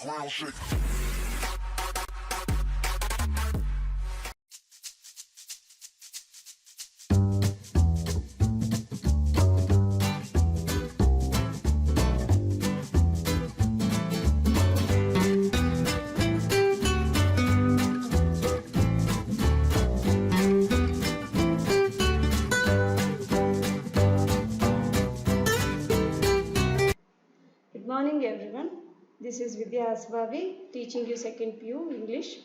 ground shake. Good morning everyone. This is Vidya Asbabi teaching you second PU English,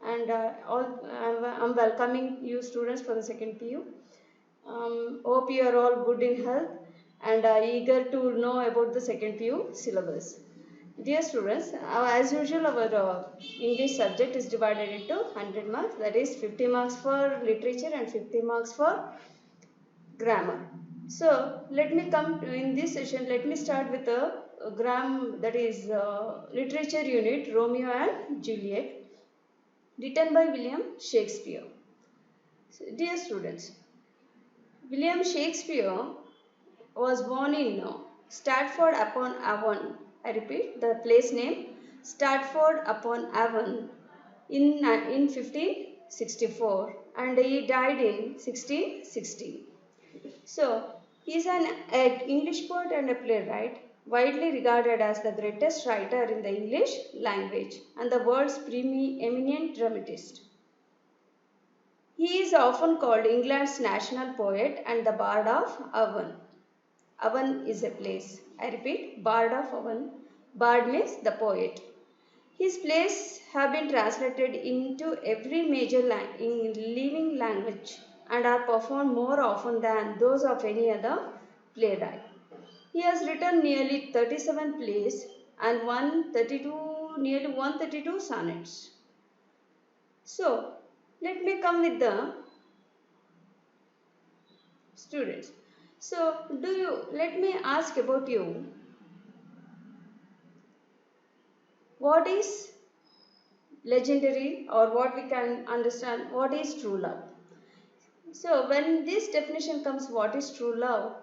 and I'm welcoming you students for the second PU. Hope you are all good in health and are eager to know about the second PU syllabus. Dear students, as usual our English subject is divided into 100 marks, that is 50 marks for literature and 50 marks for grammar. So let me come in this session. Let me start with a that is literature unit, Romeo and Juliet, written by William Shakespeare. So, dear students, William Shakespeare was born in Stratford upon Avon. I repeat the place name, Stratford upon Avon, in 1564, and he died in 1660. So, he is an English poet and a playwright, widely regarded as the greatest writer in the English language and the world's eminent dramatist. He is often called England's national poet and the Bard of Avon. Avon is a place. I repeat, Bard of Avon. Bard means the poet. His plays have been translated into every major living language and are performed more often than those of any other playwright. He has written nearly 37 plays and nearly 132 sonnets. So, let me come with the students. So, let me ask about you. What is legendary, or what we can understand, what is true love? So when this definition comes, what is true love,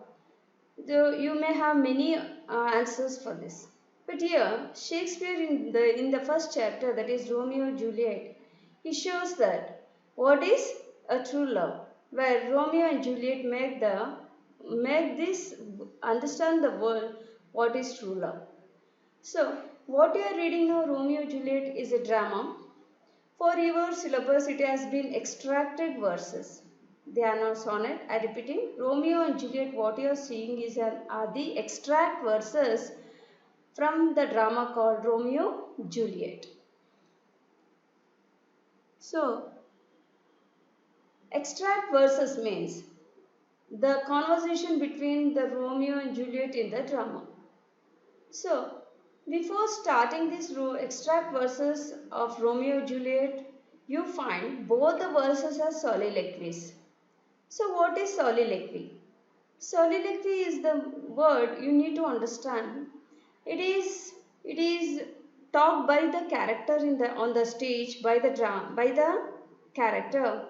you may have many answers for this. But here, Shakespeare in the first chapter, that is Romeo and Juliet, he shows that what is a true love, where Romeo and Juliet make this understand the world what is true love. So what you are reading now, Romeo and Juliet, is a drama. For your syllabus, it has been extracted verses. They are not sonnet. I repeating, Romeo and Juliet, what you are seeing are the extract verses from the drama called Romeo Juliet. So, extract verses means the conversation between the Romeo and Juliet in the drama. So, before starting this extract verses of Romeo and Juliet, you find both the verses as soliloquies. So what is soliloquy? Soliloquy is the word you need to understand. It is talked by the character on the stage, by the character.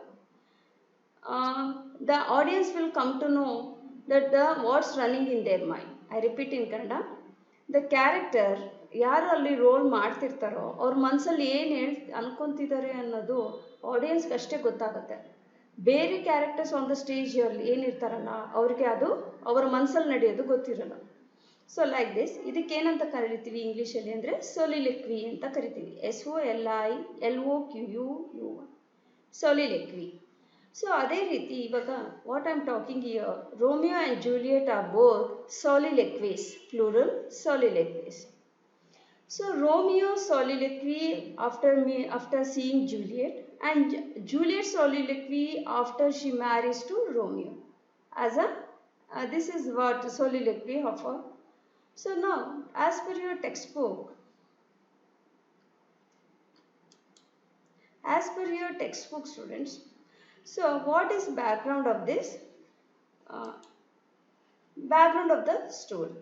The audience will come to know that what's running in their mind. I repeat in Kannada. The character ಯಾರು ಅಲ್ಲಿ roll ಮಾಡ್ತಿರ್ತಾರೋ ಅವ್ರ ಮನಸ್ಸಲ್ಲಿ ಏನು ಅನ್ಕೊಂತಿದ್ದಾರೆ ಅನ್ನೋದು ಆಡಿಯನ್ಸ್ಗೆ ಅಷ್ಟೇ ಗೊತ್ತಾಗುತ್ತೆ. ಬೇರೆ characters on the stage ಅಲ್ಲಿ ಏನಿರ್ತಾರಲ್ಲ ಅವ್ರಿಗೆ ಅದು ಅವರ ಮನಸ್ಸಲ್ಲಿ ನಡೆಯೋದು ಗೊತ್ತಿರಲ್ಲ. ಸೊ ಲೈಕ್ ದಿಸ್, ಇದಕ್ಕೆ ಏನಂತ ಕರಿತೀವಿ ಇಂಗ್ಲೀಷಲ್ಲಿ ಅಂದರೆ ಸೊಲಿಲಿಕ್ವಿ ಅಂತ ಕರಿತೀವಿ. SOLILOQUI, ಸೊಲಿಲಿಕ್ವಿ. ಸೊ ಅದೇ ರೀತಿ ಇವಾಗ what I am talking here, Romeo and Juliet are both soliloquies, plural soliloquies. So Romeo soliloquy after seeing Juliet, and Juliet soliloquy after she marries to Romeo. This is what soliloquy offer. So now, as per your textbook, students, so what is background of this? Background of the story.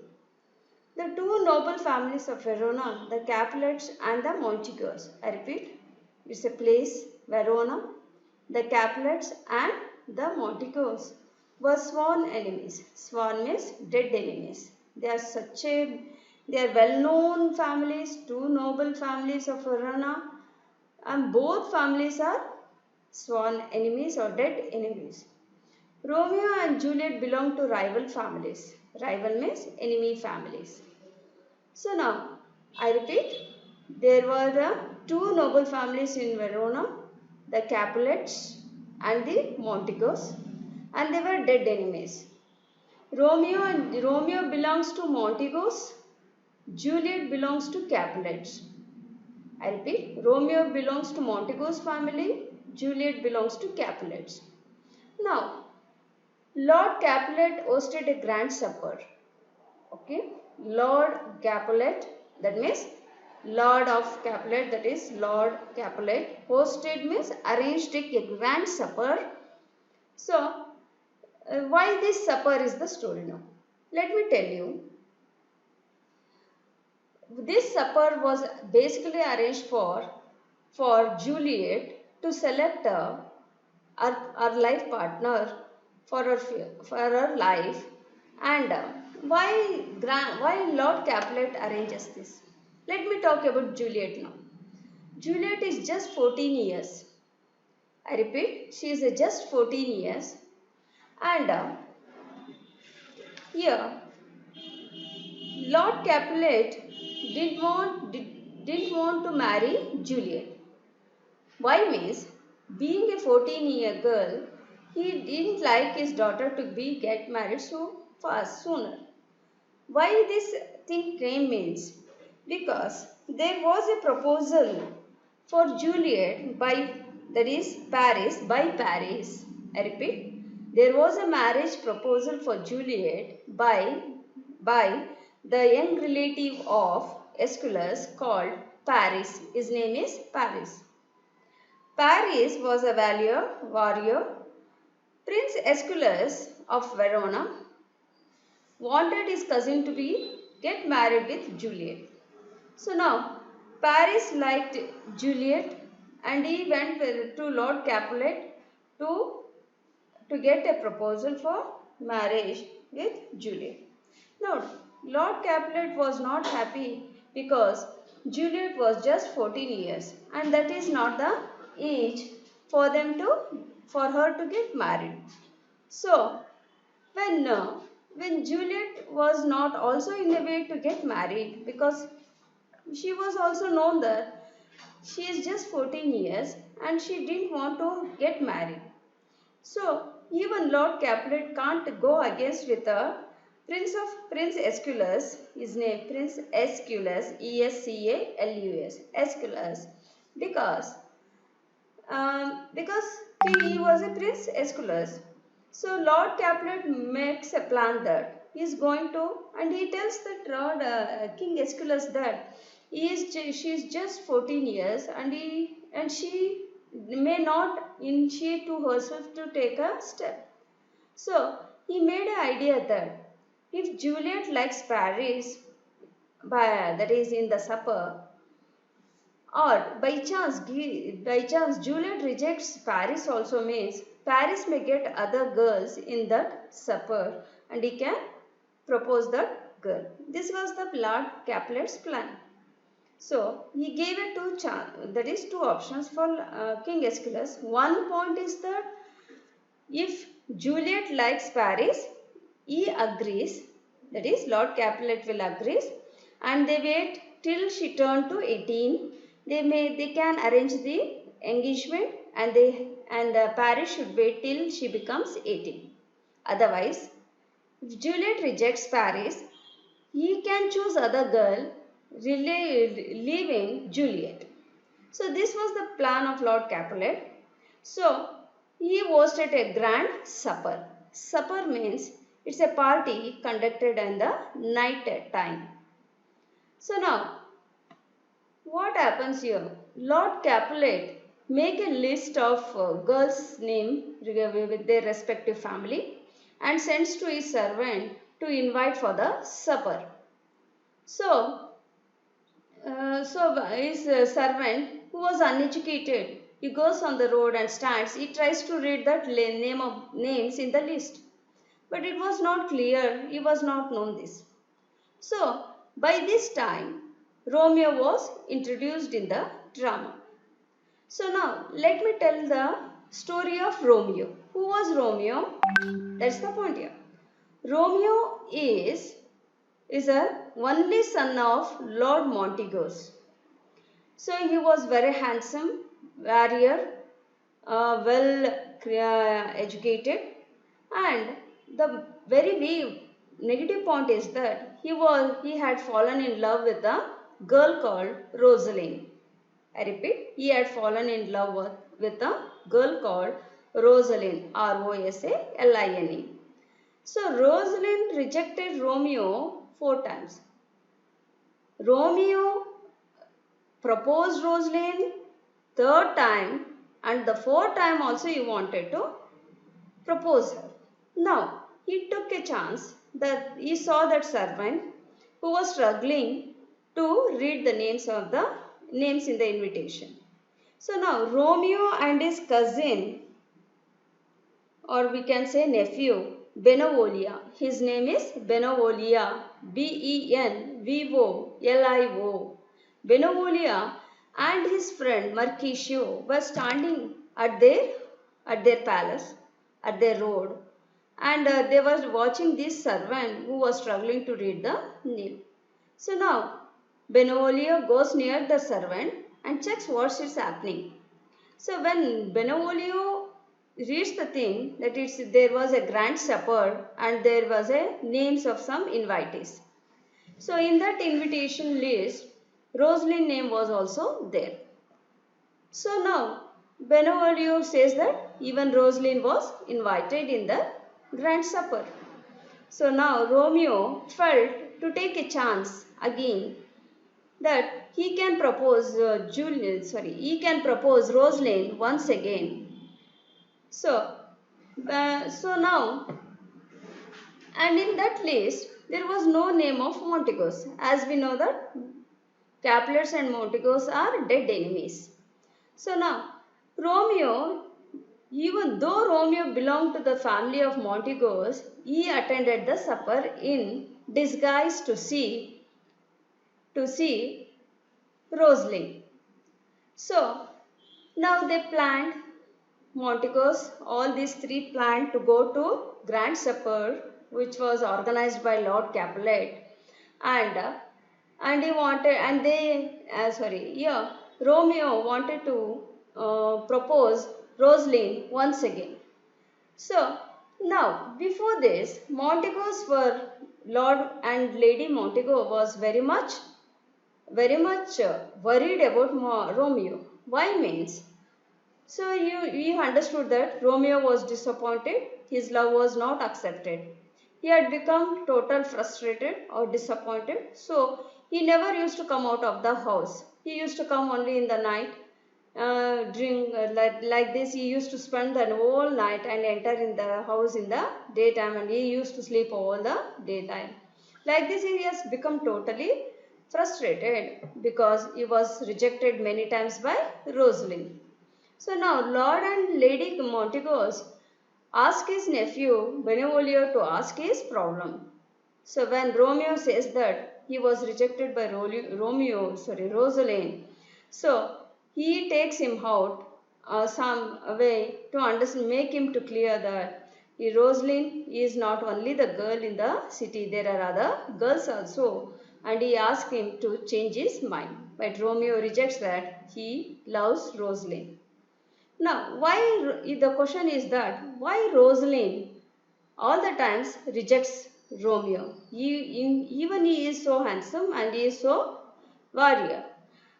The two noble families of Verona, the Capulets and the Montagues. I repeat, it's a place, Verona, the Capulets and the Montagues were sworn enemies. Sworn means dead enemies. They are such a They are well-known families, two noble families of Verona, and both families are sworn enemies or dead enemies. Romeo and Juliet belong to rival families. Rival means enemy families. So now, I repeat, there were the two noble families in Verona, the Capulets and the Montegos, and they were dead enemies. Romeo belongs to Montegos, Juliet belongs to Capulets. I repeat, Romeo belongs to Montegos family, Juliet belongs to Capulets. Now, Lord Capulet hosted a grand supper. Okay, Lord Capulet, that means Lord of Capulet, that is Lord Capulet, hosted means arranged a grand supper. So, why this supper is the story now? Let me tell you. This supper was basically arranged for Juliet to select her life partner for her life. And why Lord Capulet arranges this? Let me talk about Juliet now. Juliet is just 14 years. I repeat, she is just 14 years. And here, Lord Capulet didn't want to marry Juliet. Why means, being a 14-year girl, he didn't like his daughter to get married so fast, sooner. Why this thing came means, because there was a proposal for Juliet that is Paris. I repeat, there was a marriage proposal for Juliet by the young relative of Aeschylus called Paris. His name is Paris. Paris was a warrior. Prince Aeschylus of Verona wanted his cousin to get married with Juliet. So now Paris liked Juliet and he went to Lord Capulet to get a proposal for marriage with Juliet. Now Lord Capulet was not happy because Juliet was just 14 years and that is not the age for her to get married. So when Juliet was not also in a way to get married, because she was also known that she is just 14 years and she didn't want to get married. So even Lord Capulet can't go against with the Prince Aeschylus, his name Prince Aeschylus, Escalus, Aeschylus, because because he was a Prince Aeschylus. So Lord Capulet makes a plan that he is going to, and he tells that Lord King Aeschylus that she is just 14 years and she may not initiate to herself to take a step. So he made an idea that if Juliet likes Paris, that is in the supper, or by chance Juliet rejects Paris also means Paris may get other girls in that supper and he can propose that girl. This was the Lord Capulet's plan. So he gave two options for King Aeschylus. One point is that if Juliet likes Paris, he agrees, that is Lord Capulet will agree, and they wait till she turned to 18. They can arrange the engagement and Paris should wait till she becomes 18. Otherwise, if Juliet rejects Paris, he can choose other girl leaving Juliet. So this was the plan of Lord Capulet. So he hosted a grand supper. Supper means it's a party conducted in the night time. So now, what happens here? Lord Capulet make a list of girls' name with their respective family and sends to his servant to invite for the supper. So his servant who was uneducated, he goes on the road and stands. He tries to read that names in the list, but it was not clear. He was not known this. So By this time, Romeo was introduced in the drama. So now let me tell the story of Romeo. Who was Romeo? That's the point here. Romeo is a only son of Lord Montagus. So he was very handsome, warrior, well educated, and the very negative point is that he had fallen in love with a girl called Rosaline. I repeat, he had fallen in love with a girl called Rosaline, Rosaline. So Rosaline rejected Romeo 4 times. Romeo proposed Rosaline 3rd time, and the 4th time also he wanted to propose her. Now he took a chance that he saw that servant who was struggling to read the names in the invitation. So now Romeo and his cousin, or we can say nephew, Benvolio. His name is Benvolio, Benvolio. Benvolio and his friend Mercutio were standing at their palace, at their road, and they were watching this servant who was struggling to read the name. So now Benvolio goes near the servant and checks what is happening. So when Benvolio reads the thing that there was a grand supper and there was a names of some invitees. So in that invitation list, Rosaline name was also there. So now Benvolio says that even Rosaline was invited in the grand supper. So now Romeo felt to take a chance again that he can propose Rosaline once again. So now, and in that list there was no name of Montagus, as we know that Capulets and Montagus are dead enemies. So now Romeo, even though Romeo belonged to the family of Montagus, he attended the supper in disguise to see Rosaline. So now they planned, Montagus, all these 3 planned to go to grand supper, which was organized by Lord Capulet, and he wanted, and they Romeo wanted to propose Rosaline once again. So now before this, Lord and Lady Montagu was very much worried about Romeo. Why means? So you understood that Romeo was disappointed, his love was not accepted. He had become total frustrated or disappointed. So he never used to come out of the house. He used to come only in the night, drink like this. He used to spend the whole night and enter in the house in the daytime, and he used to sleep all the daytime. Like this he has become totally frustrated because he was rejected many times by Rosaline. So now Lord and Lady Montagus ask his nephew Benvolio to ask his problem. So when Romeo says that he was rejected by Rosaline, so he takes him out some way to make him to clear that Rosaline is not only the girl in the city, there are other girls also, and he asks him to change his mind. But Romeo rejects that he loves Rosaline. Now, the question is that why Rosaline all the times rejects Romeo? Even he is so handsome and he is so warrior.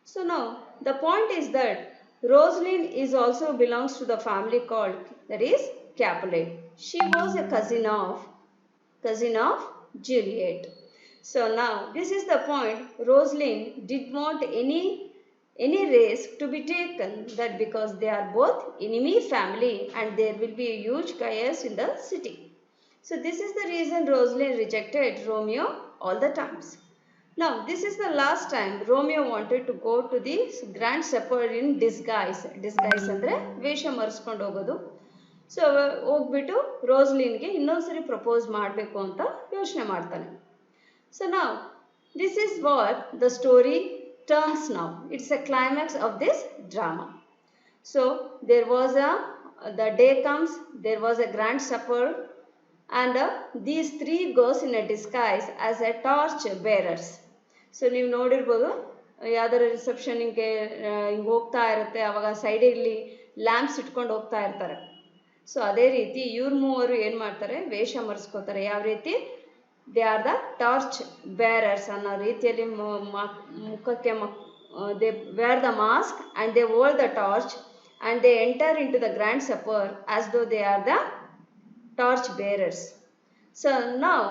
So now the point is that Rosaline is also belongs to the family called, that is, Capulet. She was a cousin of Juliet. So now this is the point. Rosaline did want any risk to be taken, that because they are both enemy family and there will be a huge chaos in the city. So this is the reason Rosaline rejected Romeo all the times. Now this is the last time Romeo wanted to go to the grand supper in disguise. Disguise andre vesha mariskondu hogodu. So ಹೋಗ್ಬಿಟ್ಟು ರೋಸ್ಲಿನ್ಗೆ ಇನ್ನೊಂದ್ಸರಿ propose ಮಾಡಬೇಕು ಅಂತ ಯೋಚನೆ ಮಾಡ್ತಾನೆ. So now This is what the story turns now. It's a climax of this drama. So there was the day comes, there was a grand supper, and these three goes in a disguise as a torch bearers. So ನೀವು ನೋಡಿರ್ಬೋದು ಯಾವ್ದಾರ reception ಹಿಂಗೆ ಹೋಗ್ತಾ ಇರುತ್ತೆ, ಅವಾಗ ಸೈಡಲ್ಲಿ lamps ಇಟ್ಕೊಂಡು ಹೋಗ್ತಾ ಇರ್ತಾರೆ. ಸೊ ಅದೇ ರೀತಿ ಇವ್ರ ಮೂವರು ಏನು ಮಾಡ್ತಾರೆ, ವೇಷ ಮರೆಸ್ಕೋತಾರೆ. ಯಾವ ರೀತಿ? They are the torch bearers ಅನ್ನೋ ರೀತಿಯಲ್ಲಿ ಮುಖಕ್ಕೆ they were the mask and they hold the torch and they enter into the grand supper as though they are the torch bearers. So now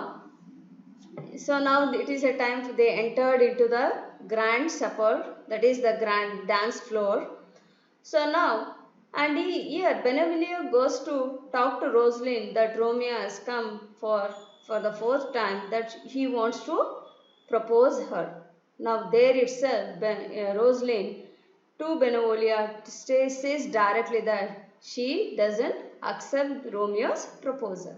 it is a time they entered into the grand supper, that is the grand dance floor. So now, and here Benvolio goes to talk to Rosalind that Romeo has come for the fourth time, that he wants to propose her. Now there itself Rosalind to Benvolio says directly that she doesn't accept Romeo's proposal.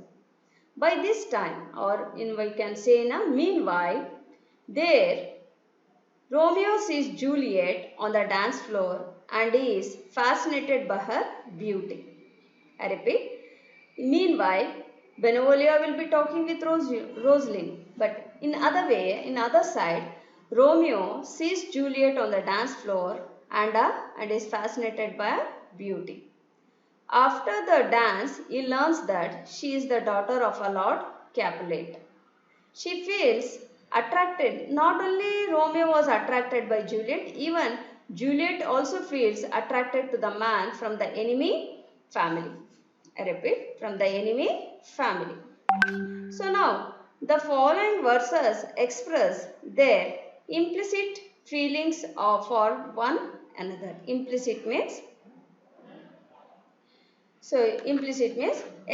By this time, or we can say meanwhile, there Romeo sees Juliet on the dance floor and is fascinated by her beauty. I repeat, meanwhile, Benvolio will be talking with Rosalind, but in other side, Romeo sees Juliet on the dance floor and is fascinated by her beauty. After the dance, he learns that she is the daughter of a Lord Capulet. She feels attracted. Not only Romeo was attracted by Juliet, even Juliet also feels attracted to the man from the enemy family. I repeat, from the enemy family. So now, the following verses express their implicit feelings for one another. Implicit means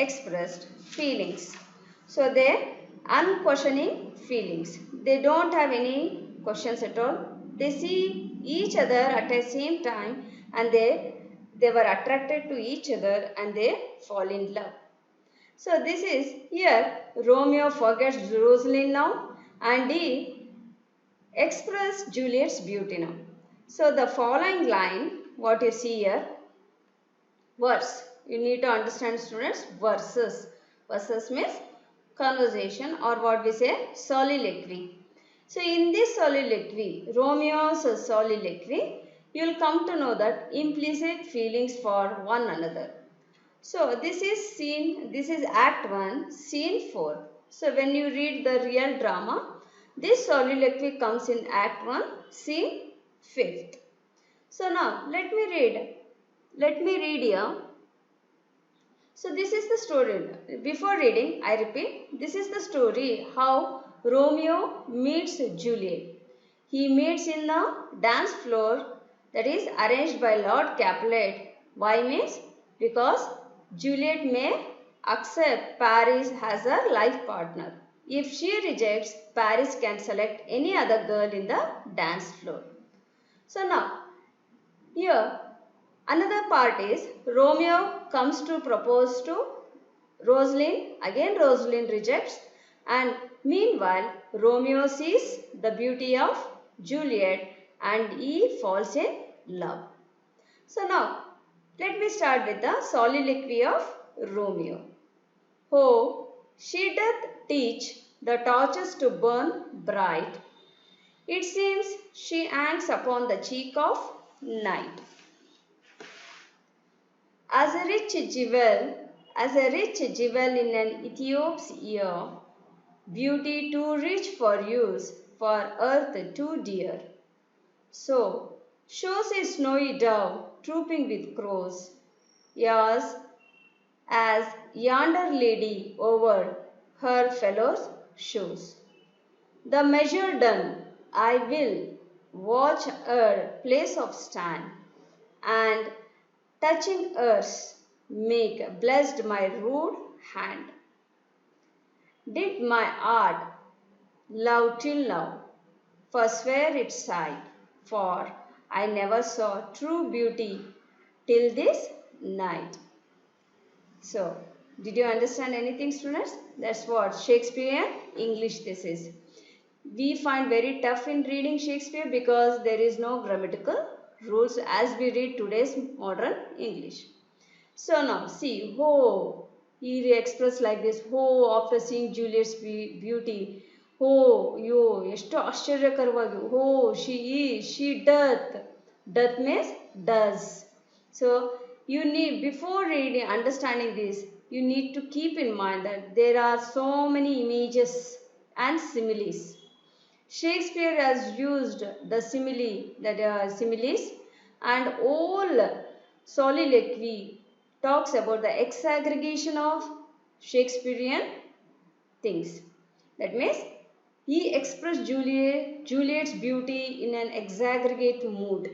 expressed feelings. So they unquestioning feelings. They don't have any questions at all. They see each other at the same time and they were attracted to each other and they fall in love. So this is here Romeo forgets Rosalind now and he express Juliet's beauty now. So the following line, what you see here, verse. You need to understand, students, verses. Verses means conversation, or what we say, soliloquy. So in this soliloquy, Romeo's soliloquy, you will come to know that implicit feelings for one another. So this is Act 1, Scene 4. So when you read the real drama, this soliloquy comes in Act 1, Scene 5th. So now let me read here. So this is the story. Before reading, I repeat, this is the story how Romeo meets Juliet. He meets in the dance floor that is arranged by Lord Capulet. Why means? Because Juliet may accept Paris as her life partner. If she rejects, Paris can select any other girl in the dance floor. So now, here another part is Romeo comes to propose to Rosalind. Again Rosalind rejects, and meanwhile Romeo sees the beauty of Juliet and he falls in love. So now let me start with the soliloquy of Romeo. Oh, she doth teach the torches to burn bright. It seems she hangs upon the cheek of night. As a rich jewel in an Ethiop's ear, beauty too rich for use, for earth too dear. So shows a snowy dove trooping with crows, yours as yonder lady over her fellows shows. The measure done, I will watch her place of stand, and touching earth make blessed my rude hand. Did my art love till now, forswear its sight, for I never saw true beauty till this night. So, did you understand anything, students? That's what Shakespearean English this is. we find very tough in reading Shakespeare because there is no grammatical rules as we read today's modern English. So now see, ho, he expressed like this, ho, after seeing Juliet's beauty, ho, yo, ಎಷ್ಟು ಆಶ್ಚರ್ಯಕರವಾಗಿ, ho, she doth. Doth means does. So you need, before reading, understanding this, you need to keep in mind that there are so many images and similes. Shakespeare has used the simile, that similes, and all soliloquy talks about the exaggeration of Shakespearean things. That means he expressed Juliet's beauty in an exaggerate mood.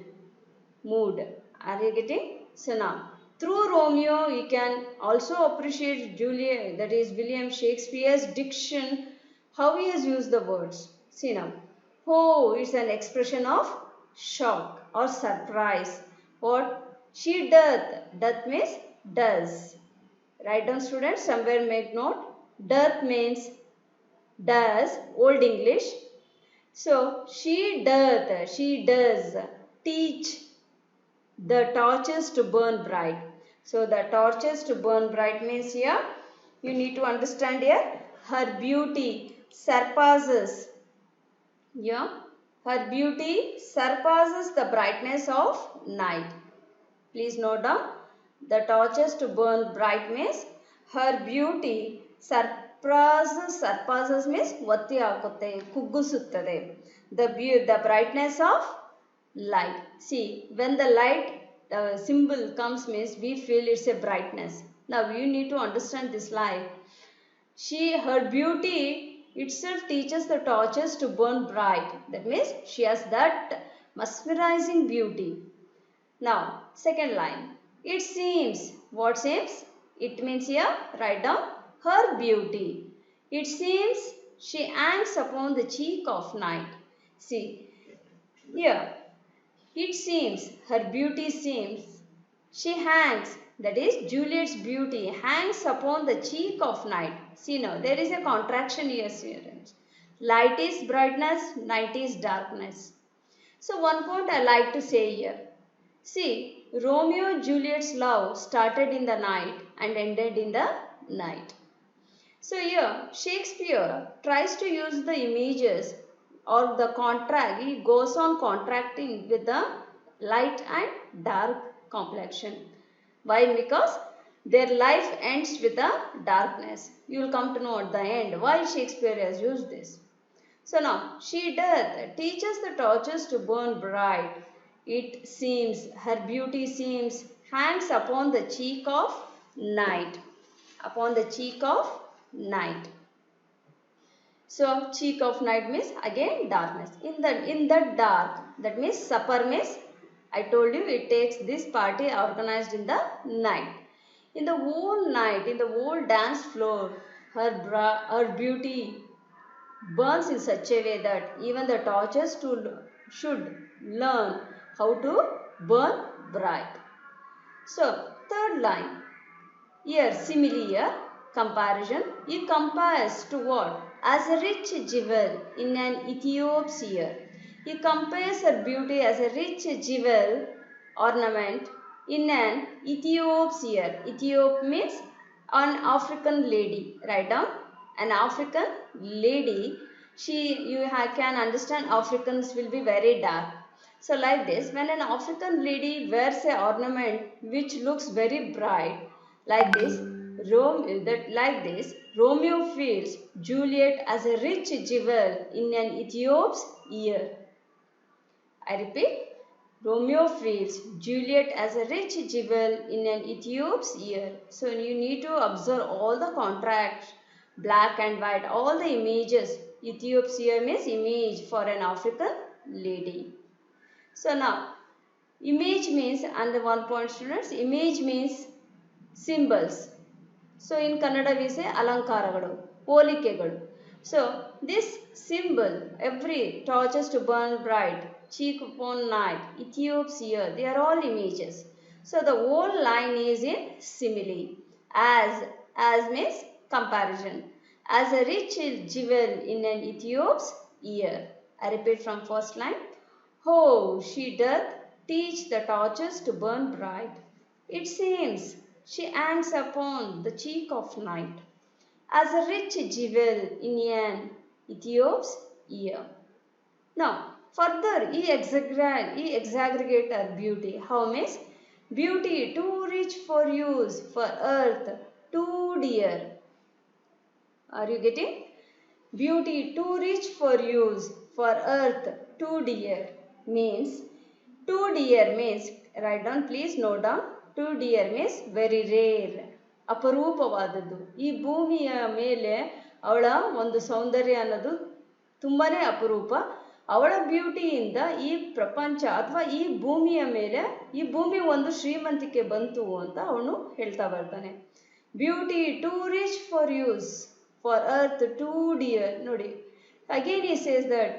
Are you getting? So now, through Romeo, you can also appreciate Juliet, that is William Shakespeare's diction, how he has used the words. See now, oh, it's an expression of shock or surprise. What? She doth. Doth means does. Write down, students, somewhere make note. Doth means does, Old English. So she does teach the torches to burn bright. So the torches to burn bright means here, you need to understand here, her beauty surpasses. Yeah, her beauty surpasses the brightness of night. Please note down, the torches to burn bright means her beauty surpasses means ಒತ್ತಿ ಹಾಕುತ್ತೆ, ಕುಗ್ಗಿಸುತ್ತದೆ. The brightness of light. See, when the light symbol comes means we feel it's a brightness. Now you need to understand this line. Her beauty itself teaches the torches to burn bright. That means she has that mesmerizing beauty. Now, second line. It seems. What seems? It means here, write down her beauty. It seems she hangs upon the cheek of night. See, here, it seems, her beauty seems, she hangs, that is Juliet's beauty hangs upon the cheek of night. See now, there is a contraction here, students. Light is brightness, night is darkness. So one point I like to say here. See, Romeo and Juliet's love started in the night and ended in the night. So here, Shakespeare tries to use the images or the contract, he goes on contracting with the light and dark complexion. Why? Because their life ends with the darkness. You will come to know at the end why Shakespeare has used this. So now, she doth teaches the torches to burn bright. It seems, her beauty seems, hangs upon the cheek of night. Upon the cheek of night. So cheek of night means again darkness. In the dark, that means supper means, I told you it takes this party organized in the night. In the whole night, in the whole dance floor, her beauty burns in such a way that even the torches should learn how to burn bright. So third line. Here, simile here, comparison. He compares to what? As a rich jewel in an Ethiop's ear. He compares her beauty as a rich jewel ornament in an Ethiop's ear. Ethiop means an African lady. Write down, an African lady. You can understand Africans will be very dark. So like this, when an African lady wears an ornament which looks very bright, like this, Romeo feels Juliet as a rich jewel in an Ethiop's ear. I repeat, Romeo feels Juliet as a rich jewel in an Ethiop's ear. So you need to observe all the contrast, black and white, all the images. Ethiop's ear means image for an African lady. So now, image means, and the one point, students, image means symbols. So in Kannada we say alankaragalu, polikegalu. So this symbol, every torches to burn bright, cheek upon night, Ethiop's ear, they are all images. So the whole line is in simile. As means comparison. As a rich jewel in an Ethiop's year. I repeat from first line. How she doth teach the torches to burn bright. It seems she hangs upon the cheek of night as a rich jewel in an Ethiop's ear. Now, further, he exaggerate her beauty. How means? Beauty too rich for use, for earth too dear. Are you getting? Beauty too rich for use, for earth too dear. Means, too dear means, write down please, note down. Too dear means very rare. ಅಪರೂಪವಾದದ್ದು. ಈ ಭೂಮಿಯ ಮೇಲೆ ಅವಳ ಒಂದು ಸೌಂದರ್ಯ ಅನ್ನೋದು ತುಂಬಾನೇ ಅಪರೂಪ. ಅವಳ ಬ್ಯೂಟಿಯಿಂದ ಈ ಪ್ರಪಂಚ ಅಥವಾ ಈ ಭೂಮಿಯ ಮೇಲೆ ಈ ಭೂಮಿ ಒಂದು ಶ್ರೀಮಂತಿಕೆ ಬಂತು ಅಂತ ಅವನು ಹೇಳ್ತಾ ಬರ್ತಾನೆ. Beauty two rich for use, for earth two dear. ನೋಡಿ, again he says that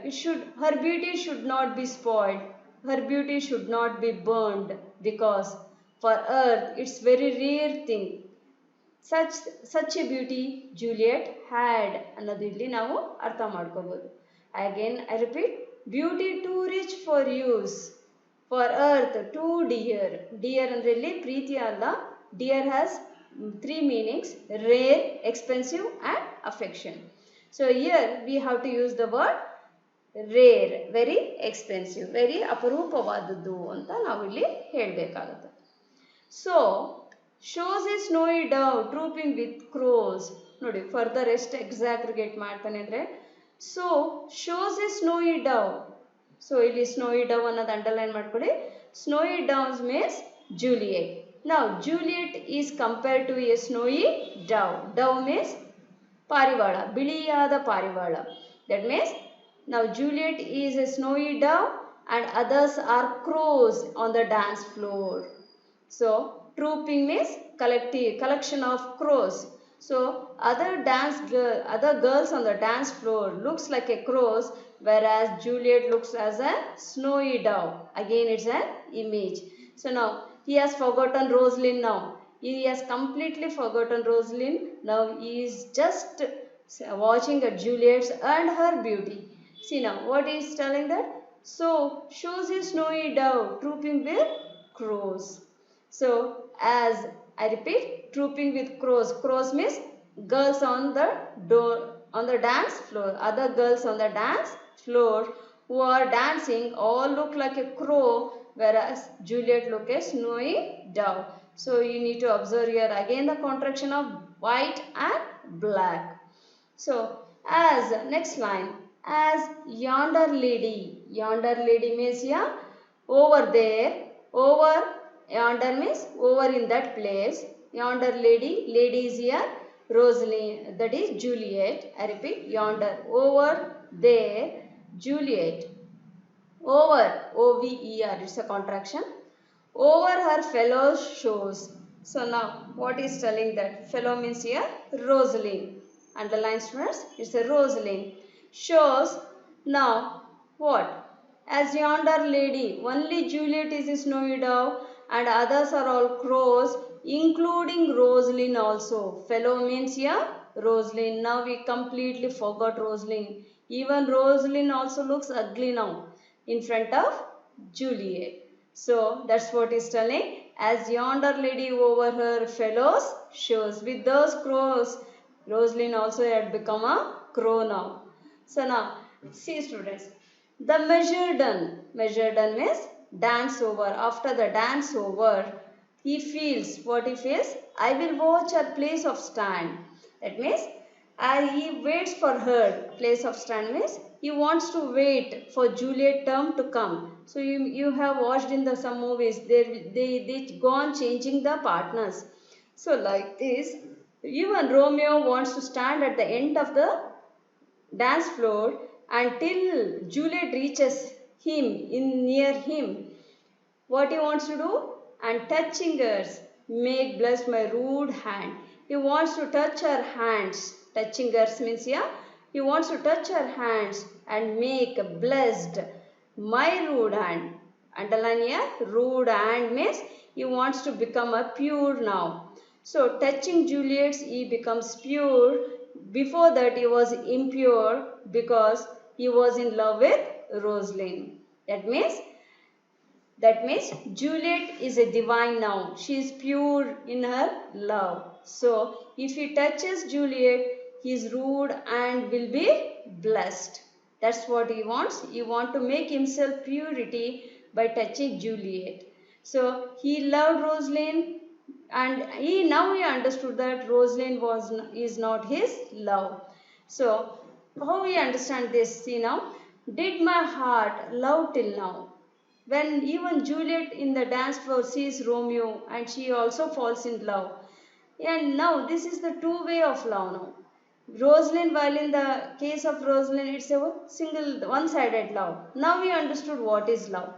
her beauty should not be spoiled, her beauty should not be burned, because for earth it's very rare thing. such a beauty Juliet had ಅನ್ನೋದು ಇಲ್ಲಿ ನಾವು ಅರ್ಥ ಮಾಡ್ಕೋಬಹುದು. Again I repeat, beauty too rich for use, for earth too dear. Dear ಅಂದ್ರೆ ಇಲ್ಲಿ ಪ್ರೀತಿ ಅಲ್ಲ. Dear has three meanings: rare, expensive and affection. So here we have to use the word rare, very expensive, very ಅಪರೂಪವಾದದ್ದು ಅಂತ ನಾವು ಇಲ್ಲಿ ಹೇಳಬೇಕಾಗುತ್ತೆ. So shows a snowy dove trooping with crows. ನೋಡಿ further ಎಷ್ಟು exaggerate ಮಾಡ್ತಾನೆ ಅಂದರೆ, so shows a snowy dove. So ಇಲ್ಲಿ snowy dove ಅನ್ನೋದು ಅಂಡರ್ಲೈನ್ ಮಾಡ್ಕೊಳ್ಳಿ. Snowy doves means Juliet. ನಾವು Juliet is compared to a snowy dove. Dove means ಪಾರಿವಾಳ, ಬಿಳಿಯಾದ ಪಾರಿವಾಳ. ದಟ್ ಮೀನ್ಸ್ ನಾವು Juliet is a snowy dove and others are crows on the dance floor. So trooping means collection of crows. So other girls on the dance floor looks like a crows, whereas Juliet looks as a snowy dove. Again it's an image. So now he has forgotten Rosalind now. He has completely forgotten Rosalind. Now he is just watching at Juliet's and her beauty. See now what he is telling that. So shows a snowy dove trooping with crows. So as I repeat, trooping with crows. Crows means girls on the dance floor. Other girls on the dance floor who are dancing all look like a crow, whereas Juliet look a snowy dove. So you need to observe here again the contraction of white and black. So as next line, as yonder lady. Yonder lady means here over there. Over yonder means over in that place. Yonder lady, lady is here Rosalind, that is Juliet. I repeat, yonder, over there Juliet. Over, O-V-E-R, it's a contraction. Over her fellow shows. So now what is telling that? Fellow means here Rosalind. Underline students, it's a Rosalind. Shows now what? As yonder lady, only Juliet is a snowy dove and others are all crows, including Rosalind also. Fellow means here Rosalind. Now we completely forgot Rosalind. Even Rosalind also looks ugly now in front of Juliet. So that's what is telling. As yonder lady over her fellows shows. With those crows, Rosalind also had become a crow now. So now see students, the measure done. Measure done means dance over. After the dance over, he feels, what he feels? I will watch her place of stand. That means he waits for her place of stand means he wants to wait for Juliet term to come. So you have watched in some movies, they go on changing the partners. So like this, even Romeo wants to stand at the end of the dance floor until Juliet reaches him, near him. What he wants to do? And touching hers, make blessed my rude hand. He wants to touch her hands. Touching hers means here, he wants to touch her hands and make blessed my rude hand. Underline here, rude hand means he wants to become a pure now. So touching Juliet's, he becomes pure. Before that he was impure because he was in love with Rosalind. That means Juliet is a divine now. She is pure in her love. So if he touches Juliet, he is rude and will be blessed. That's what he wants. He wants to make himself purity by touching Juliet. So he loved Rosalind, and he understood that Rosalind is not his love. So how we understand this? See now, did my heart love till now? When even Juliet in the dance floor sees Romeo and she also falls in love. And now this is the two way of love now. Rosalind, while in the case of Rosalind, it's a single one-sided love. Now we understood what is love.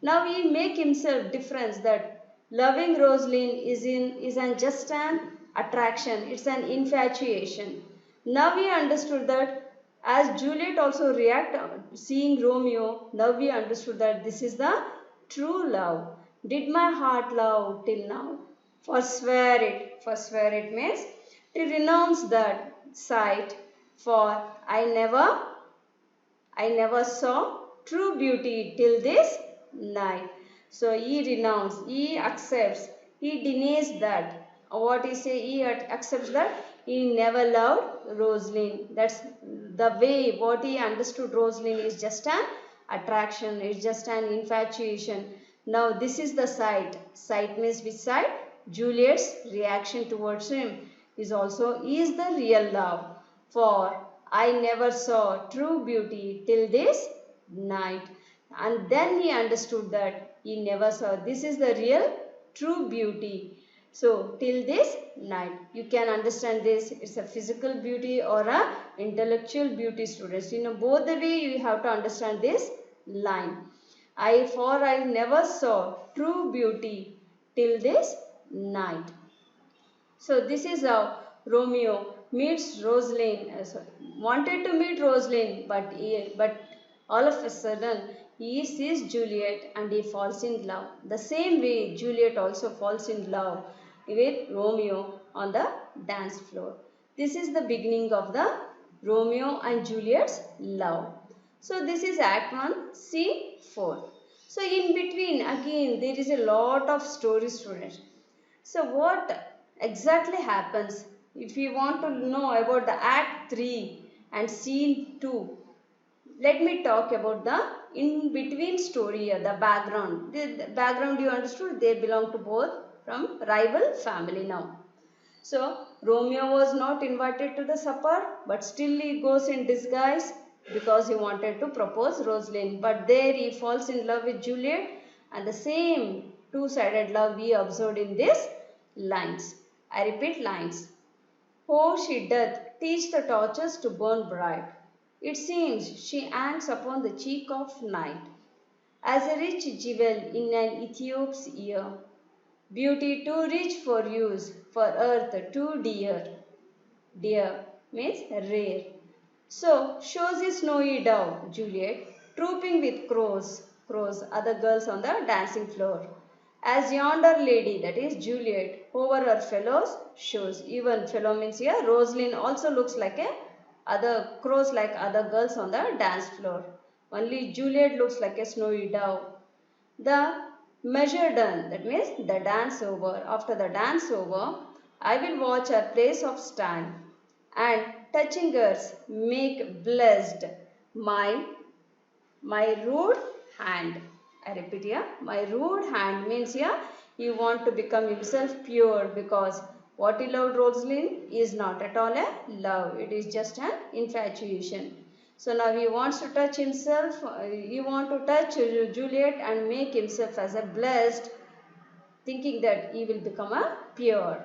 Now he make himself difference that loving Rosalind isn't just an attraction, it's an infatuation. Now we understood that as Juliet also react seeing Romeo, now we understood that this is the true love. Did my heart love till now? Forswear it means to renounce that sight, for I never saw true beauty till this night. So he renounces, he accepts, he denies that. What he say, he accepts that he never loved Rosalind. That's the way what he understood Rosalind is just an attraction, it's just an infatuation. Now this is the sight. Sight means which side? Juliet's reaction towards him is the real love. For I never saw true beauty till this night. And then he understood that he never saw. This is the real true beauty. So till this night, you can understand this. It's a physical beauty or a intellectual beauty, students. Both the way you have to understand this line. I never saw true beauty till this night. So this is how Romeo meets Rosalind. Wanted to meet Rosalind, but all of a sudden he sees Juliet and he falls in love. The same way Juliet also falls in love with Romeo on the dance floor. This is the beginning of the Romeo and Juliet's love. So this is Act 1, Scene 4. So in between again there is a lot of stories, students. So what exactly happens if you want to know about the Act 3 and Scene 2? Let me talk about the in between story, the background. The background you understood, they belong to both from rival family now. So Romeo was not invited to the supper, but still he goes in disguise because he wanted to propose Rosalind. But there he falls in love with Juliet, and the same two-sided love we observed in this lines. I repeat lines. Oh, she doth teach the torches to burn bright. It seems she hangs upon the cheek of night, as a rich jewel in an Ethiop's ear. Beauty too rich for use, for earth too dear. Dear means rare. So shows a snowy dove, Juliet, trooping with crows, other girls on the dancing floor. As yonder lady, that is Juliet, over her fellows shows. Even fellow means here, Rosalind also looks like a other crows like other girls on the dance floor. Only Juliet looks like a snowy dove. The measure done, that means the dance over. After the dance over, I will watch her place of stand, and touching hers make blessed my rude hand. I repeat here, my rude hand means here he want to become himself pure, because what he loved Rosalind is not at all a love. It is just an infatuation. So now he wants to touch himself, he want to touch Juliet and make himself as a blessed, thinking that he will become a pure.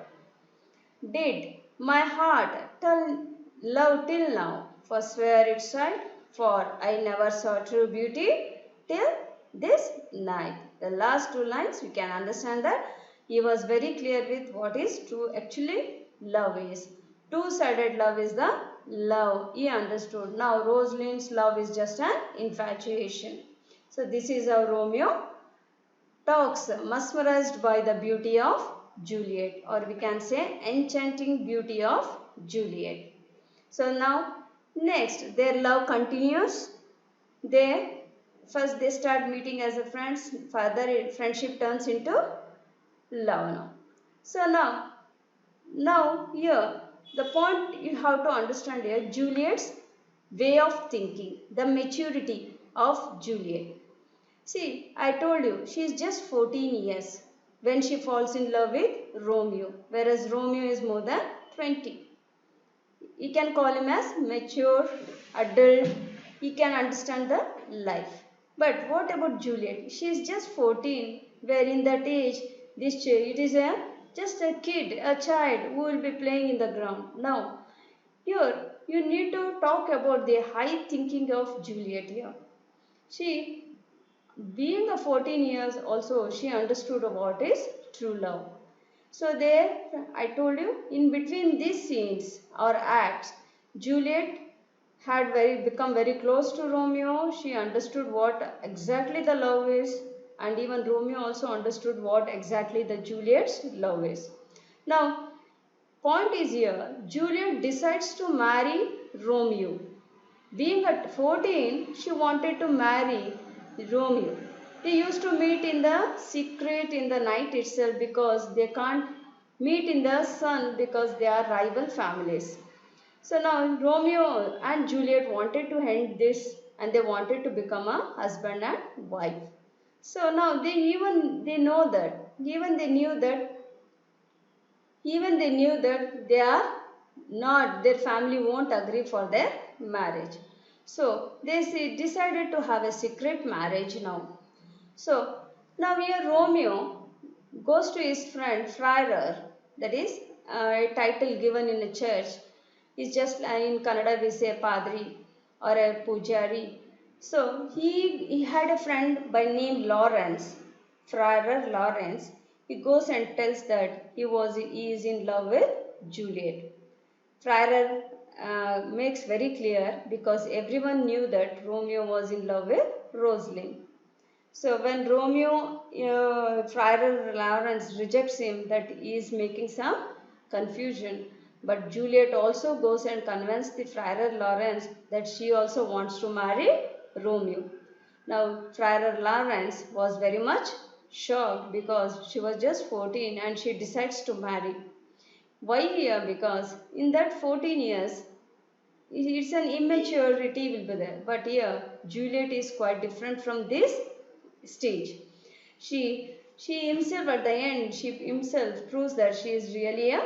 Did my heart tell love till now, forswear its sight, for I never saw true beauty till this night. The last two lines we can understand that he was very clear with what is true actually love is. Two-sided love is the love he understood. Now Rosalind's love is just an infatuation. So this is how Romeo talks, mesmerized by the beauty of Juliet, or we can say enchanting beauty of Juliet. So now Next, their love continues. They first they start meeting as a friends. Further, friendship turns into love now. So now here the point you have to understand here Juliet's way of thinking, the maturity of Juliet. See, I told you she is just 14 years when she falls in love with Romeo, whereas Romeo is more than 20. You can call him as mature, adult, he can understand the life. But what about Juliet? She is just 14, where in that age, it is just a kid, a child who will be playing in the ground. Now, here you need to talk about the high thinking of Juliet here. She, being a 14 years also, she understood what is true love. So there, I told you, in between these scenes or acts, Juliet had become very close to Romeo. She understood what exactly the love is, and even Romeo also understood what exactly the Juliet's love is. Now, point is here, Juliet decides to marry Romeo. Being at 14, she wanted to marry Romeo. They used to meet in the secret in the night itself because they can't meet in the sun because they are rival families. So now Romeo and Juliet wanted to end this and they wanted to become a husband and wife. So now they know that even they knew that they are not, their family won't agree for their marriage. So they decided to have a secret marriage now. So now here Romeo goes to his friend Friar, that is a title given in a church. It's just in Kannada we say Padri or a Pujari. So he had a friend by name Lawrence, Friar Lawrence. He goes and tells that he is in love with Juliet. Friar makes very clear because everyone knew that Romeo was in love with Rosalind. So when Romeo, Friar Lawrence rejects him, that he is making some confusion. But Juliet also goes and convinces the Friar Lawrence that she also wants to marry Romeo. Now Friar Lawrence was very much shocked because she was just 14 and she decides to marry. Why here? Because in that 14 years, it's an immaturity will be there. But here, Juliet is quite different from this stage. She himself at the end, she himself proves that she is really a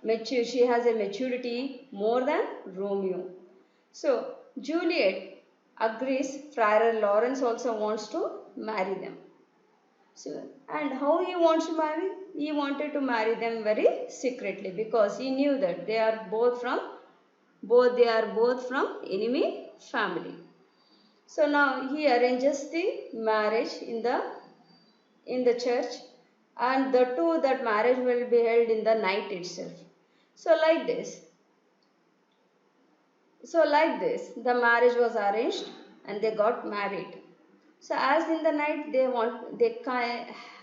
mature. She has a maturity more than Romeo. So Juliet agrees. Friar Lawrence also wants to marry them. So, and how he wants to marry? He wanted to marry them very secretly because he knew that they are both from enemy family. So now he arranges the marriage in the church, and the two that marriage will be held in the night itself. So like this, the marriage was arranged and they got married. So as in the night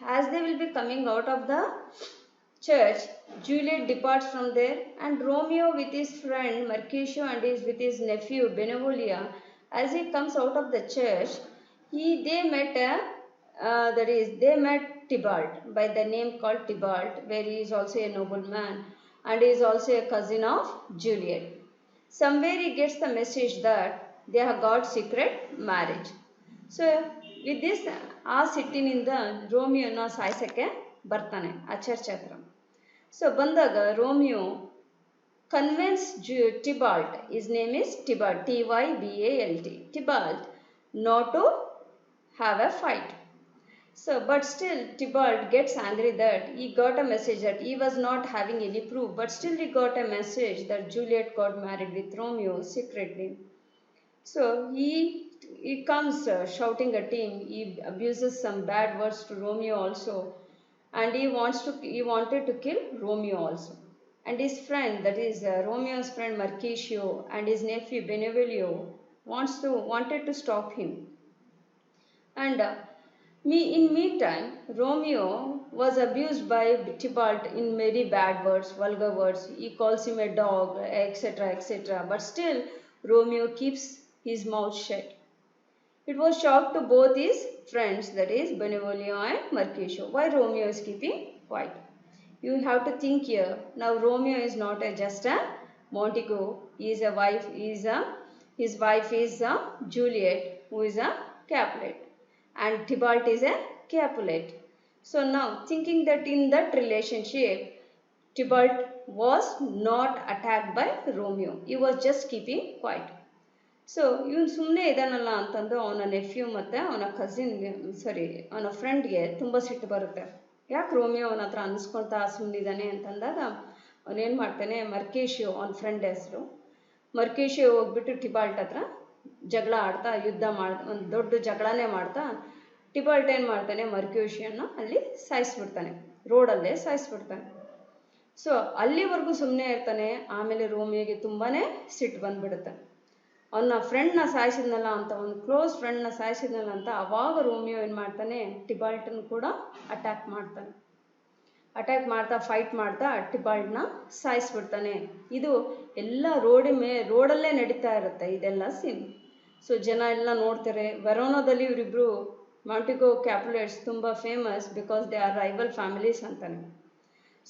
as they will be coming out of the church, Juliet departs from there, and Romeo with his friend Mercutio and with his nephew Benevolia, as he comes out of the church, they met Tybalt by the name called Tybalt, where he is also a nobleman and he is also a cousin of Juliet. Somewhere he gets the message that they have got secret marriage. So with this, ಆ ಸಿಟ್ಟಿನಿಂದ ರೋಮಿಯೋನ ಸಾಯಿಸಕ್ಕೆ ಬರ್ತಾನೆ ಆ church ಹತ್ರ. So ಬಂದಾಗ Romeo convince Tybalt, his name is Tybalt, Tybalt, Tybalt, not to have a fight. So, but still Tybalt gets angry that he got a message that he was not having any proof, but still he got a message that Juliet got married with Romeo secretly. So he comes shouting at him. He abuses some bad words to Romeo also, and he wanted to kill Romeo also. And his friend, that is Romeo's friend Mercutio, and his nephew Benevolio wanted to stop him. And in meantime, Romeo was abused by Tybalt in very bad words, vulgar words. He calls him a dog, etc., etc. But still, Romeo keeps his mouth shut. It was shock to both his friends, that is Benvolio and Mercutio. Why Romeo is keeping quiet? You have to think here. Now Romeo is not just a Montague. He is a wife. His wife is a Juliet, who is a Capulet, and Tybalt is a Capulet. So now thinking that in that relationship, Tybalt was not attacked by Romeo. He was just keeping quiet. So ಇವನು ಸುಮ್ಮನೆ ಇದಾನಲ್ಲ ಅಂತಂದು ಅವನ nephew ಮತ್ತು ಅವನ ಕಸಿನ್ಗೆ ಅವನ ಫ್ರೆಂಡ್ಗೆ ತುಂಬ ಸಿಟ್ಟು ಬರುತ್ತೆ. ಯಾಕೆ ರೋಮಿಯೋ ಅವನ ಹತ್ರ ಅನಿಸ್ಕೊಳ್ತಾ ಸುಮ್ಮನಿದ್ದಾನೆ ಅಂತಂದಾಗ ಅವನೇನು ಮಾಡ್ತಾನೆ, ಮರ್ಕೇಶಿಯೋ ಅವನ ಫ್ರೆಂಡ್ ಹೆಸರು, ಮರ್ಕೇಶಿಯೋ ಹೋಗ್ಬಿಟ್ಟು ಟಿಬಾಲ್ಟ್ ಹತ್ರ ಜಗಳ ಆಡ್ತಾ ಯುದ್ಧ ಒಂದು ದೊಡ್ಡ ಜಗಳನೇ ಮಾಡ್ತಾ ಟಿಬಾಲ್ಟ್ ಏನು ಮಾಡ್ತಾನೆ, ಮರ್ಕೇಶಿಯೋನ ಅಲ್ಲಿ ಸಾಯಿಸ್ಬಿಡ್ತಾನೆ, ರೋಡಲ್ಲೇ ಸಾಯಿಸ್ಬಿಡ್ತಾನೆ. ಸೊ ಅಲ್ಲಿವರೆಗೂ ಸುಮ್ಮನೆ ಇರ್ತಾನೆ. ಆಮೇಲೆ ರೋಮಿಯೋಗೆ ತುಂಬಾ ಸಿಟ್ಟು ಬಂದ್ಬಿಡುತ್ತೆ. ಅವನ ಫ್ರೆಂಡ್ನ ಸಾಯಿಸಿದ್ನಲ್ಲ ಅಂತ, ಒಂದು ಕ್ಲೋಸ್ ಫ್ರೆಂಡ್ನ ಸಾಯಿಸಿದ್ನಲ್ಲ ಅಂತ. ಆವಾಗ ರೋಮಿಯೋ ಏನು ಮಾಡ್ತಾನೆ, ಟಿಬಾಲ್ಟನ್ ಕೂಡ ಅಟ್ಯಾಕ್ ಮಾಡ್ತಾ ಫೈಟ್ ಮಾಡ್ತಾ ಟಿಬಾಲ್ಟ್ನ ಸಾಯಿಸ್ಬಿಡ್ತಾನೆ. ಇದು ಎಲ್ಲ ರೋಡಲ್ಲೇ ನಡೀತಾ ಇರುತ್ತೆ ಇದೆಲ್ಲ ಸೀನ್. ಸೊ ಜನ ಎಲ್ಲ ನೋಡ್ತಾರೆ. ವೆರೋನಾದಲ್ಲಿ ಇವರಿಬ್ರು ಮಾಂಟಿಗೋ ಕ್ಯಾಪುಲೇಟ್ಸ್ ತುಂಬ famous because they are rival families ಅಂತಾನೆ.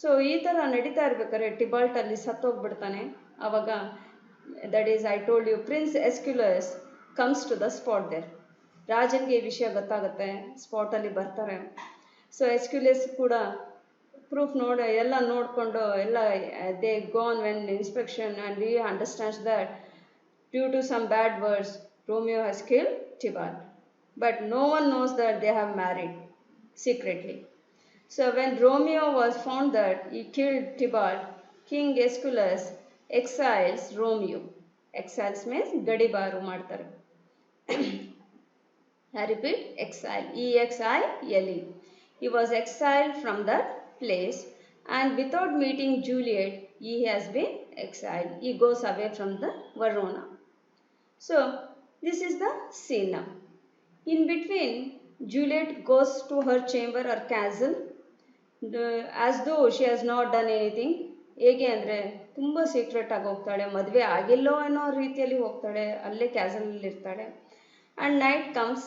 ಸೊ ಈ ಥರ ನಡೀತಾ ಇರ್ಬೇಕಾದ್ರೆ ಟಿಬಾಲ್ಟ್ ಅಲ್ಲಿ ಸತ್ತೋಗ್ಬಿಡ್ತಾನೆ. ಆವಾಗ that is I told you Prince Esculaus comes to the spot there. ರಾಜನ್ಗೆ ಈ ವಿಷಯ ಗೊತ್ತಾಗುತ್ತೆ, ಸ್ಪಾಟಲ್ಲಿ ಬರ್ತಾರೆ. ಸೊ ಎಸ್ಕ್ಯುಲಸ್ ಕೂಡ ಪ್ರೂಫ್ ಎಲ್ಲ ನೋಡಿಕೊಂಡು ಎಲ್ಲ they gone when inspection and we understands that due to some bad words Romeo has killed Tybalt, but no one knows that they have married secretly. So when Romeo was found that he killed Tybalt, King Escalus exiles Romeo. Exiles means ಗಡಿಬಾರು ಮಾಡ್ತಾರೆ. I repeat, exile, E-X-I-L-E. He was exiled from that place, and without meeting Juliet, he has been exiled. He goes away from the Verona. So this is the scene now. In between, Juliet goes to her chamber or castle as though she has not done anything. ಹೇಗೆ ಅಂದರೆ ತುಂಬ ಸೀಕ್ರೆಟಾಗಿ ಹೋಗ್ತಾಳೆ, ಮದುವೆ ಆಗಿಲ್ಲೋ ಅನ್ನೋ ರೀತಿಯಲ್ಲಿ ಹೋಗ್ತಾಳೆ, ಅಲ್ಲೇ ಕ್ಯಾಸಲಲ್ಲಿ ಇರ್ತಾಳೆ. And night comes,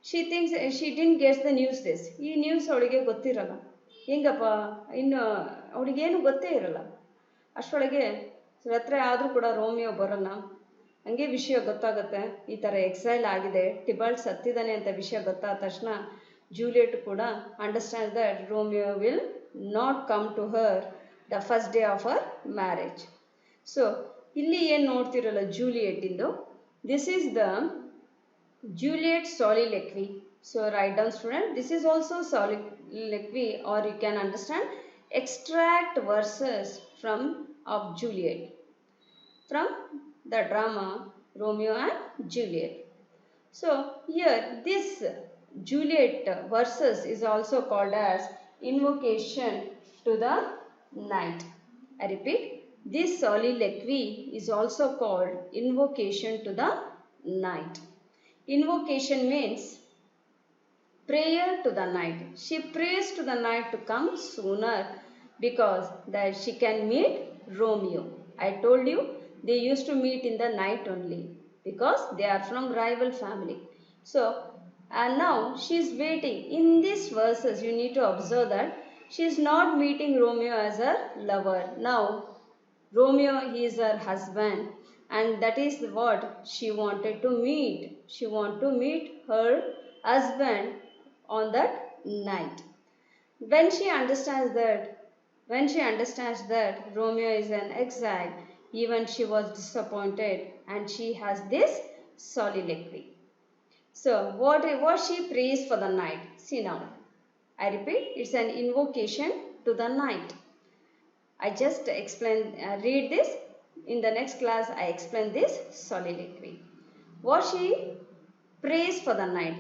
she thinks she didn't gets the news this. ಈ ನ್ಯೂಸ್ ಅವಳಿಗೆ ಗೊತ್ತಿರಲ್ಲ. ಹೆಂಗಪ್ಪ, ಇನ್ನು ಅವಳಿಗೇನು ಗೊತ್ತೇ ಇರಲ್ಲ. ಅಷ್ಟರೊಳಗೆ ರಾತ್ರಿ ಆದರೂ ಕೂಡ ರೋಮಿಯೋ ಬರೋಲ್ಲ. ಹಂಗೆ ವಿಷಯ ಗೊತ್ತಾಗುತ್ತೆ, ಈ ಥರ ಎಕ್ಸೈಲ್ ಆಗಿದೆ, ಟಿಬಾಲ್ಟ್ ಸತ್ತಿದ್ದಾನೆ ಅಂತ ವಿಷಯ ಗೊತ್ತಾದ ತಕ್ಷಣ ಜೂಲಿಯಟ್ ಕೂಡ understands that Romeo will not come to her the first day of her marriage. So ಇಲ್ಲಿ ಏನು ನೋಡ್ತಿರಲ್ಲ ಜೂಲಿಯಟ್ ಇಂದು, this is the Juliet soliloquy. So write down student, this is also soliloquy, or you can understand extract verses of Juliet from the drama Romeo and Juliet. So here this Juliet verses is also called as invocation to the night. I repeat, this soliloquy is also called invocation to the night. Invocation means prayer to the night. She prays to the night to come sooner because that she can meet Romeo. I told you they used to meet in the night only because they are from rival family. So and now she is waiting. In these verses you need to observe that she is not meeting Romeo as her lover. Now Romeo, he is her husband, and that is what she wanted to meet. She wanted to meet her husband on that night. When she understands that Romeo is an exile, even she was disappointed, and she has this soliloquy. So what she prays for the night? See now, I repeat, it's an invocation to the night. I just explained, read this. In the next class, I explain this soliloquy. What she prays for the night,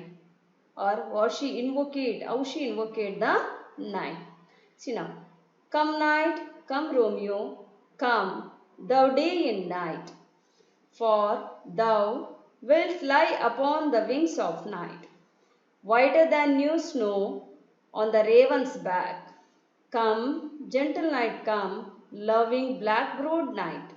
or what she invoked, how she invoked the night. See now, come night, come Romeo, come, thou day and night, for thou wilt lie upon the wings of night, whiter than new snow on the raven's back. Come, gentle night, come, loving black-browed night.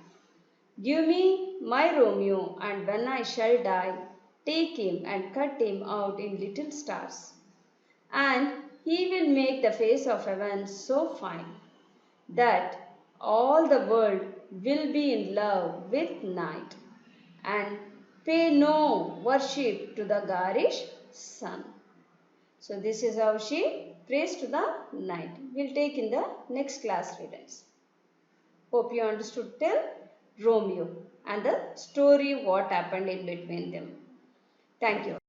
Give me my Romeo, and when I shall die, take him and cut him out in little stars. And he will make the face of heaven so fine that all the world will be in love with night and pay no worship to the garish sun. So this is how she prays to the night. We'll take in the next class readings. Hope you understood till Romeo and the story what happened in between them. Thank you.